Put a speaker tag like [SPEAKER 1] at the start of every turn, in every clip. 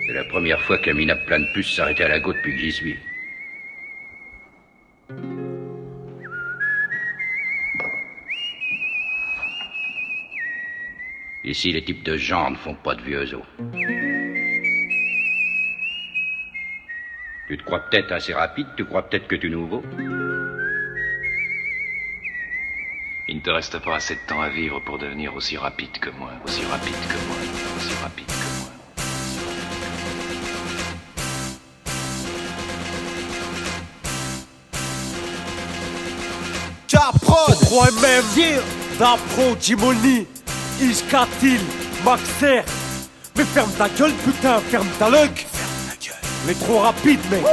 [SPEAKER 1] C'est la première fois qu'un minable plein de puces s'arrêtait à la goutte depuis que j'y suis. Ici, les types de gens ne font pas de vieux os. Tu te crois peut-être assez rapide, tu crois peut-être que tu es nouveau.
[SPEAKER 2] Il ne te reste pas assez de temps à vivre pour devenir aussi rapide que moi, aussi rapide que moi, aussi rapide que moi.
[SPEAKER 3] K-Prod 3MM dire Dapro, Jimoni, Ishkatil, Maxer. Mais ferme ta gueule putain, ferme ta lug. Mais trop rapide mec.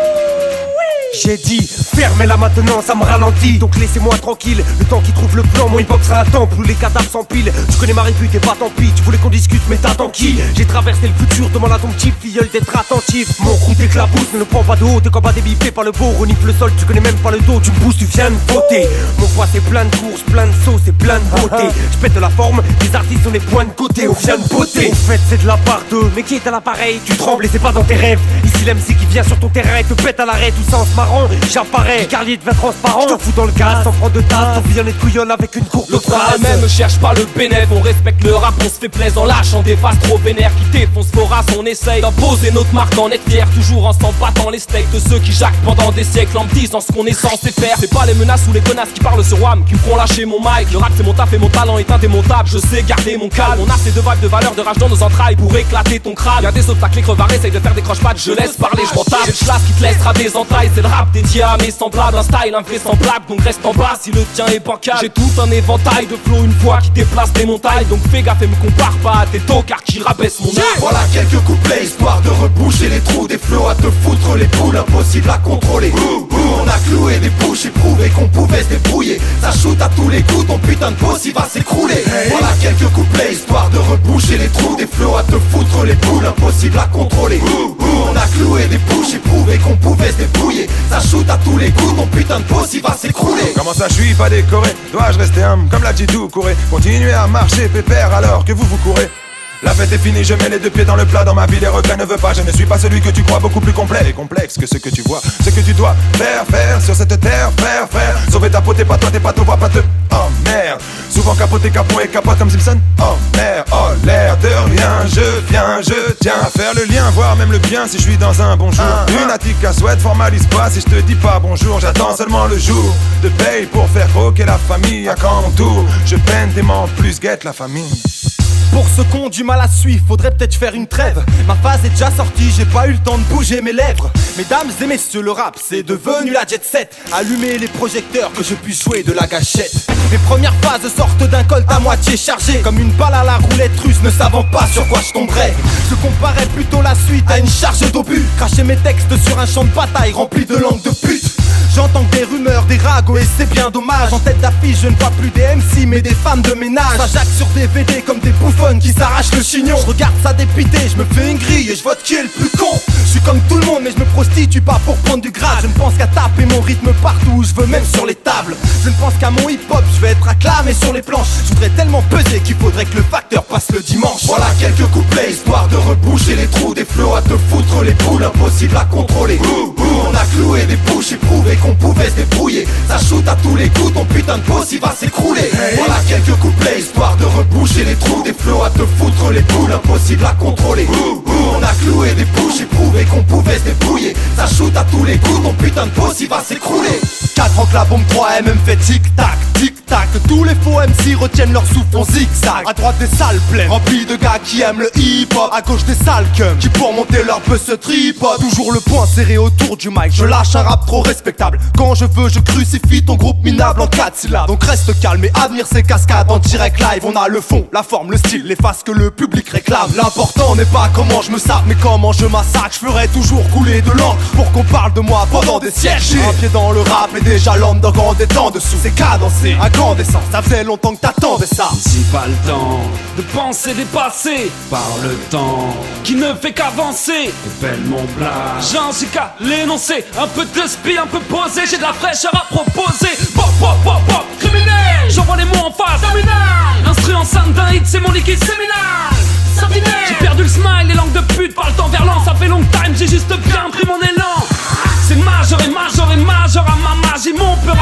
[SPEAKER 3] J'ai dit, fermez-la maintenant, ça me ralentit. Donc laissez-moi tranquille, le temps qui trouve le plan. Mon hip-hop sera à temps, où les cadavres s'empilent. Tu connais ma répute et pas tant pis. Tu voulais qu'on discute, mais t'attends qui? J'ai traversé le futur, demande à ton petit filleul d'être attentif. Mon roux t'éclabousse, ne le prends pas de haut. T'es combat débipé par le beau, renifle le sol, tu connais même pas le dos. Tu me pousses, tu viens de voter. Mon poids c'est plein de courses, plein de sauce et plein de beauté. Je pète la forme, les artistes sont les points de côté. On vient de beauté. En fait c'est de la part d'eux, mais qui est à l'appareil? Tu trembles et c'est pas dans tes rêves. Ici l'MC qui vient sur ton terrain et te pète à l'arrêt. Tout ça en se marrant, j'apparais, Carlier devient transparent. Je te fous dans le gaz, sans prendre de tasse. Ton villain et de couillonne avec une courte
[SPEAKER 4] L'autre
[SPEAKER 3] phrase.
[SPEAKER 4] même ne cherche pas le bénéf. On respecte le rap, on se fait plaisir en lâchant des faces trop vénères qui défoncent vos races. On essaye d'imposer notre marque en être fier. Toujours ensemble battant les steaks de ceux qui jacquent pendant des siècles en me disant ce qu'on est censé faire. C'est pas les menaces ou les connasses qui parlent sur WAM qui me feront lâcher mon mic. Le rap c'est mon taf et mon talent est indémontable. Je sais garder mon calme. On a assez de vibes, de valeur, de rage dans nos entrailles pour éclater ton crâne. Y'a des obstacles, les crevards essayent de faire des croche-pattes. Je laisse parler, je m'en tape. J'ai le schlass qui te laissera des entailles. C'est le rap dédié à mes semblables. Un style invraisemblable, donc reste en bas si le tien est bancal. J'ai tout un éventail de flow, une voix qui déplace des montagnes. Donc fais gaffe et me compare pas à tes tocards qui rabaissent mon âme.
[SPEAKER 5] Voilà quelques couplets histoire de reboucher les trous. Des flots à te foutre les poules, impossible à contrôler. On a cloué des bouches et prouvé qu'on pouvait se débrouiller. Ça shoot à tous les coups, ton putain de boss il va s'écrouler. Voilà quelques couplets histoire de reboucher les trous. Des flots à te foutre les poules, impossible à contrôler. On a cloué des bouches et prouvé qu'on pouvait se débrouiller. Ça shoot à tous les coups, ton putain de boss il va s'écrouler.
[SPEAKER 6] Comment ça je suis pas décoré? Dois-je rester humble comme l'a dit Doucouré? Continuez à marcher pépère alors que vous courez. La fête est finie, je mets les deux pieds dans le plat. Dans ma vie les regrets ne veulent pas. Je ne suis pas celui que tu crois, beaucoup plus complet et complexe que ce que tu vois. Ce que tu dois faire sur cette terre, frère. Sauver ta peau, t'es pas toi, t'es pas tout, va pas te... Oh merde. Souvent capoté, capot et capote comme Simpson. Oh merde, oh l'air de rien. Je tiens à faire le lien, voire même le bien si je suis dans un bon jour. Une attique à souhait, formalise pas si je te dis pas bonjour. J'attends seulement le jour de paye pour faire croquer la famille. À quand mon tour, je peine tellement plus guette la famille.
[SPEAKER 3] Pour ceux qui ont du mal à suivre, faudrait peut-être faire une trêve. Ma phase est déjà sortie, j'ai pas eu le temps de bouger mes lèvres. Mesdames et messieurs, le rap c'est devenu la jet set. Allumez les projecteurs que je puisse jouer de la gâchette. Mes premières phases sortent d'un colt à moitié chargé, comme une balle à la roulette russe, ne savant pas sur quoi je tomberais. Je comparais plutôt la suite à une charge d'obus. Cracher mes textes sur un champ de bataille rempli de langues de pute. J'entends des rumeurs, des ragots et c'est bien dommage. En tête d'affiche je ne vois plus des MC mais des femmes de ménage. Ça jacque sur des VD comme des bouffonnes qui s'arrachent le chignon. Je regarde ça dépité, je me fais une grille et je vote qui est le plus con. Je suis comme tout le monde mais je me prostitue pas pour prendre du grade. Je ne pense qu'à taper mon rythme partout où je veux, même sur les tables. Je ne pense qu'à mon hip hop, je vais être acclamé sur les planches. Je voudrais tellement peser qu'il faudrait que le facteur passe le dimanche.
[SPEAKER 5] Voilà quelques couplets histoire de reboucher les trous. Des flots à te foutre les poules, impossible à contrôler. On a cloué des bouches et prouvé qu'on pouvait se débrouiller. Ça shoot à tous les coups, ton putain de boss il va s'écrouler. Voilà quelques couplets histoire de reboucher les trous. Des flots à te foutre les poules, impossible à contrôler. On a cloué des bouches et prouvé qu'on pouvait se débrouiller. Ça shoot à tous les coups, ton putain de boss il va s'écrouler.
[SPEAKER 3] 4 ans que la bombe 3M me fait tic-tac, tic-tac. Tous les faux MC retiennent leur souffle en zigzag. À droite des salles pleines, remplies de gars qui aiment le hip-hop. À gauche des sales cums, qui pour monter leur peu se tripotent. Toujours le poing serré autour du mic, je lâche un rap trop respectable. Quand je veux je crucifie ton groupe minable en 4 syllabes. Donc reste calme et admire ces cascades en direct live. On a le fond, la forme, le style, les faces que le public réclame. L'important n'est pas comment je me sape mais comment je massacre. Je ferai toujours couler de l'encre pour qu'on parle de moi pendant des siècles. J'ai un pied dans le rap et déjà l'underground est en dessous. C'est cadencé, incandescent, ça faisait longtemps que t'attendais ça.
[SPEAKER 7] Ici pas le temps de penser dépasser par le temps qui ne fait qu'avancer. Épelle mon plat, j'en suis qu'à l'énoncer. Un peu de spi, un peu posé, j'ai de la fraîcheur à proposer. Pop, pop, pop, pop, criminel. J'envoie les mots en face, terminal. Instru enceinte d'un hit, c'est mon liquide séminal. J'ai perdu le smile, les langues de pute parlent en verlan, ça fait longtemps j'ai juste bien pris mon élan. C'est majeur et majeur et majeur à ma magie, mon peur.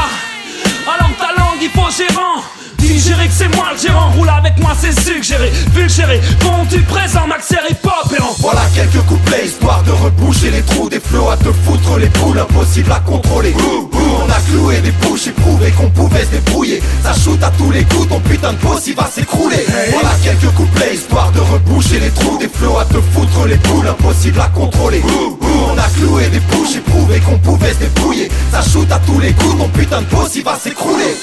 [SPEAKER 7] Alors ta langue, il faut gérant. Digérer que c'est moi le gérant, roule avec moi c'est suggéré, vulgéré, pondu présent, Maxer hip-hop et en...
[SPEAKER 5] Voilà quelques couplets histoire de reboucher les trous des flots à te foutre les poules, impossible à contrôler. On a cloué des bouches et prouvé qu'on pouvait se débrouiller. Ça shoot à tous les coups, ton putain de boss il va s'écrouler. Voilà quelques couplets histoire de reboucher les trous des flots à te foutre les poules, impossible à contrôler. On a cloué des bouches et prouvé qu'on pouvait se débrouiller. Ça shoot à tous les coups, ton putain de boss il va s'écrouler.